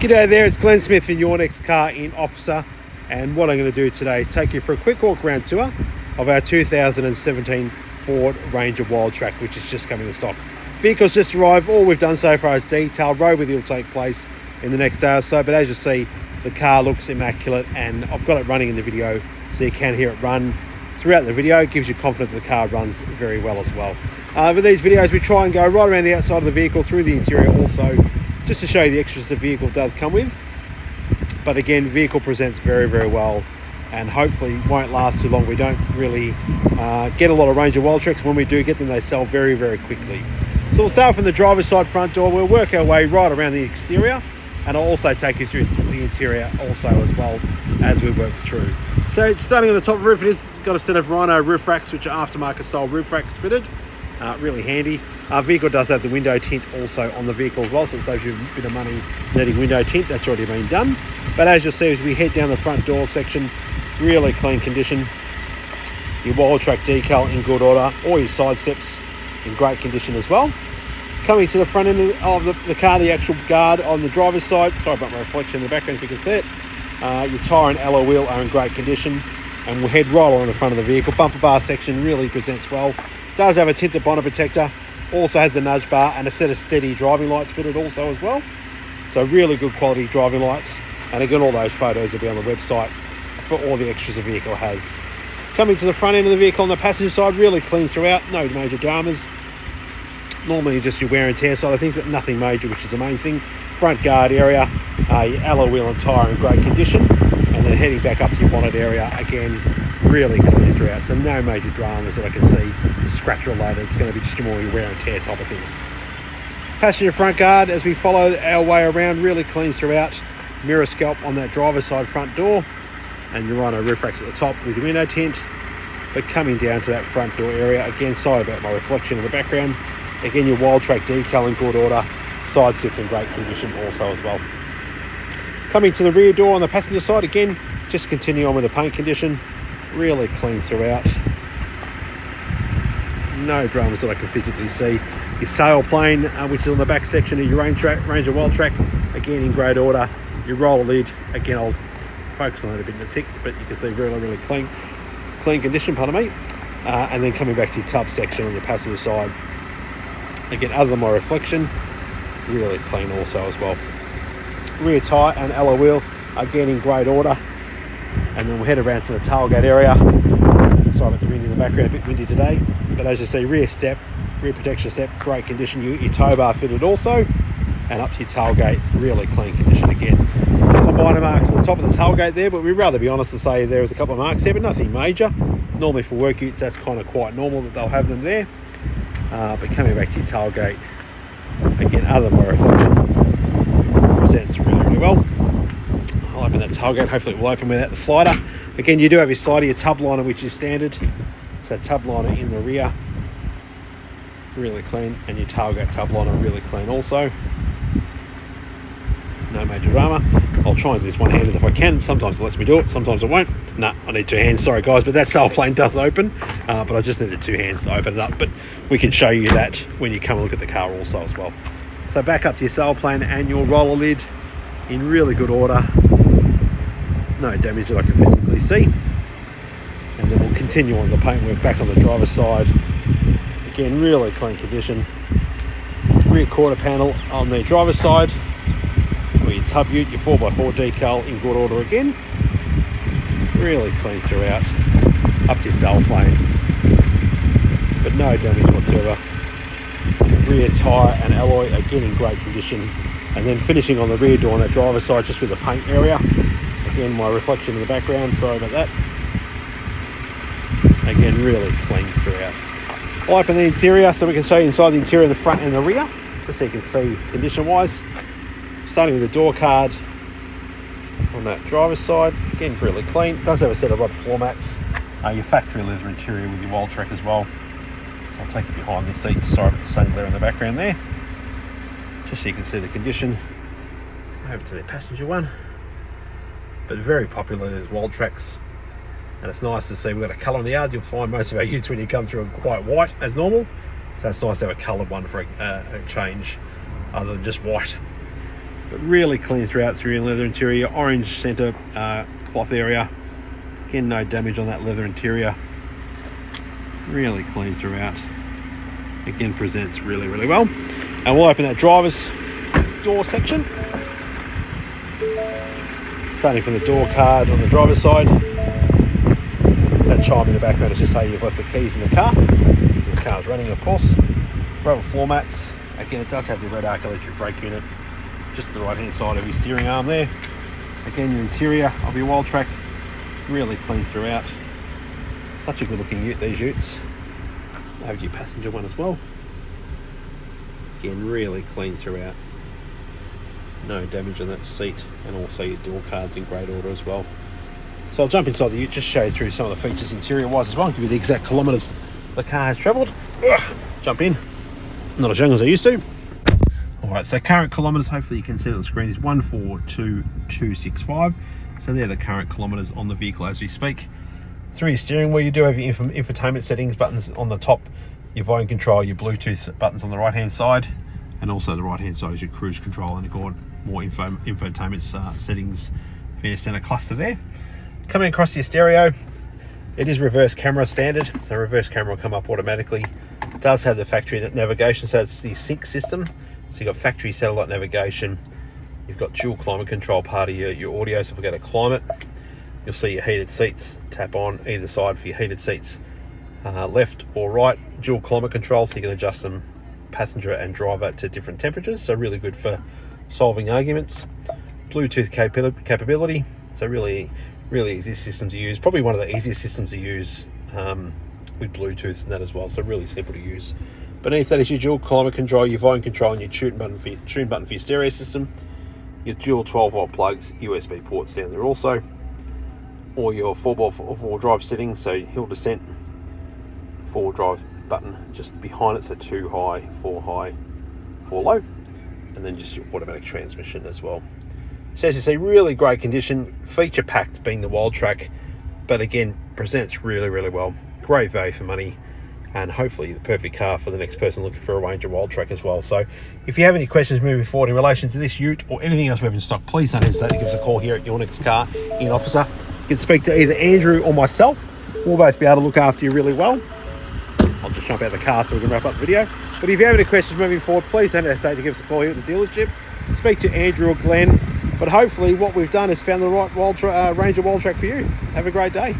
G'day there, it's Glenn Smith in your next car in Officer, and what I'm going to do today is take you for a quick walk around tour of our 2017 Ford Ranger Wildtrak, which is just coming to stock. Vehicle's just arrived. All we've done so far is detail. Road with it will take place in the next day or so, but as you see, the car looks immaculate, and I've got it running in the video so you can hear it run throughout the video. It gives you confidence the car runs very well as well. With these videos we try and go right around the outside of the vehicle, through the interior also, just to show you the extras the vehicle does come with. But again, vehicle presents very, very well, and hopefully won't last too long. We don't really get a lot of Ranger Wildtraks. When we do get them, they sell very, very quickly. So we'll start from the driver's side front door. We'll work our way right around the exterior, and I'll also take you through the interior also as well as we work through. So starting on the top roof, it has got a set of Rhino roof racks, which are aftermarket style roof racks fitted. Really handy. Our vehicle does have the window tint also on the vehicle as well, so it saves you a bit of money needing window tint. That's already been done. But as you'll see as we head down the front door section, really clean condition. Your Wildtrak decal in good order. All your side steps in great condition as well. Coming to the front end of the car, the actual guard on the driver's side. Sorry about my reflection in the background if you can see it. Your tyre and alloy wheel are in great condition. And we'll head right on the front of the vehicle. Bumper bar section really presents well. Does have a tinted bonnet protector. Also has a nudge bar and a set of steady driving lights fitted also as well. So really good quality driving lights. And again, all those photos will be on the website for all the extras the vehicle has. Coming to the front end of the vehicle on the passenger side, really clean throughout. No major dramas. Normally just your wear and tear side of things, but nothing major, which is the main thing. Front guard area, your alloy wheel and tyre in great condition. And then heading back up to your bonnet area, again, really clean throughout. So no major dramas that I can see scratch related. It's going to be just more your wear and tear type of things. Passenger front guard, as we follow our way around, really clean throughout. Mirror scalp on that driver's side front door, and your Rhino roof racks at the top with your window tint. But coming down to that front door area, again, sorry about my reflection in the background. Again, your Wildtrak decal in good order. Side sits in great condition also as well. Coming to the rear door on the passenger side, again, just continue on with the paint condition. Really clean throughout. No dramas that I can physically see. Your sail plane, which is on the back section of your Ranger Wildtrak, again in great order. Your roller lid, again, I'll focus on it a bit in the tick, but you can see really, really clean condition, pardon me. And then coming back to your tub section on your passenger side. Again, other than my reflection, really clean also as well. Rear tyre and alloy wheel, again in great order. And then we'll head around to the tailgate area. Sorry about the wind in the background, a bit windy today. But as you see, rear protection step, great condition. Your tow bar fitted also. And up to your tailgate, really clean condition again. A couple of minor marks at the top of the tailgate there, but we'd rather be honest and say there was a couple of marks there, but nothing major. Normally for work utes, that's kind of quite normal that they'll have them there. But coming back to your tailgate, again, other than my reflection, presents really, really well. I'll open that tailgate, hopefully it will open without the slider. Again, you do have your slider, your tub liner, which is standard. So tub liner in the rear, really clean, and your tailgate tub liner really clean also. No major drama. I'll try and do this one-handed if I can. Sometimes it lets me do it, sometimes it won't. Nah, I need two hands, sorry guys, but that sail plane does open, but I just needed two hands to open it up. But we can show you that when you come and look at the car also as well. So back up to your sail plane and your roller lid in really good order. No damage that I can physically see. And then we'll continue on the paintwork back on the driver's side. Again, really clean condition. Rear quarter panel on the driver's side. Your tub ute, your 4x4 decal in good order again. Really clean throughout. Up to your sail plane. But no damage whatsoever. Rear tyre and alloy again in great condition. And then finishing on the rear door on that driver's side just with the paint area. Again, my reflection in the background, sorry about that. Again, really clean throughout. I'll open the interior so we can show you inside the interior, the front and the rear, just so you can see condition wise. Starting with the door card on that driver's side, again really clean. It does have a set of rubber floor mats. Your factory leather interior with your Wildtrak as well. So I'll take you behind the seat. Sorry about the sun glare in the background there. Just so you can see the condition. Over to the passenger one. But very popular, there's Wildtraks. And it's nice to see we've got a colour in the yard. You'll find most of our utes when you come through are quite white as normal. So it's nice to have a coloured one for a change other than just white. but really clean throughout. Through your leather interior, orange center cloth area. Again, no damage on that leather interior. Really clean throughout. Again, presents really, really well. And we'll open that driver's door section. Starting from the door card on the driver's side. That chime in the background is just say you've left the keys in the car. The car's running, of course. Rubber floor mats. Again, it does have the red arc electric brake unit just to the right hand side of your steering arm there. Again, your interior of your Wildtrak, really clean throughout. Such a good looking ute, these utes. Over to your passenger one as well. Again, really clean throughout. No damage on that seat, and also your door cards in great order as well. So I'll jump inside the ute, just show you through some of the features interior wise as well, and give you the exact kilometres the car has travelled. Jump in. Not as young as I used to. Alright, so current kilometres, hopefully you can see on the screen, is 142,265. So they're the current kilometres on the vehicle as we speak. Through your steering wheel, you do have your infotainment settings buttons on the top, your volume control, your Bluetooth buttons on the right hand side, and also the right hand side is your cruise control, and again, more infotainment settings for your center cluster there. Coming across your stereo, it is reverse camera standard, so reverse camera will come up automatically. It does have the factory navigation, so it's the sync system. So you've got factory satellite navigation. You've got dual climate control part of your audio, so if we go to climate, you'll see your heated seats. Tap on either side for your heated seats, left or right. Dual climate control, so you can adjust them passenger and driver to different temperatures, so really good for solving arguments. Bluetooth capability, so really easy system to use, probably one of the easiest systems to use with Bluetooth and that as well, so really simple to use. Beneath that is your dual climate control, your volume control, and your tune button for your stereo system. Your dual 12-volt plugs, USB ports down there also, or your 4x4 drive settings, so hill descent, 4 drive button just behind it, so 2 high, 4 high, 4 low, and then just your automatic transmission as well. So as you see, really great condition, feature packed being the Wildtrak, but again, presents really, really well. Great value for money, and hopefully the perfect car for the next person looking for a Ranger Wildtrak as well. So if you have any questions moving forward in relation to this ute or anything else we have in stock, please don't hesitate to give us a call here at Your Next Car in Officer. You can speak to either Andrew or myself. We'll both be able to look after you really well. I'll just jump out of the car so we can wrap up the video. But if you have any questions moving forward, please don't hesitate to give us a call here at the dealership. Speak to Andrew or Glenn. But hopefully what we've done is found the right Ranger Wildtrak for you. Have a great day.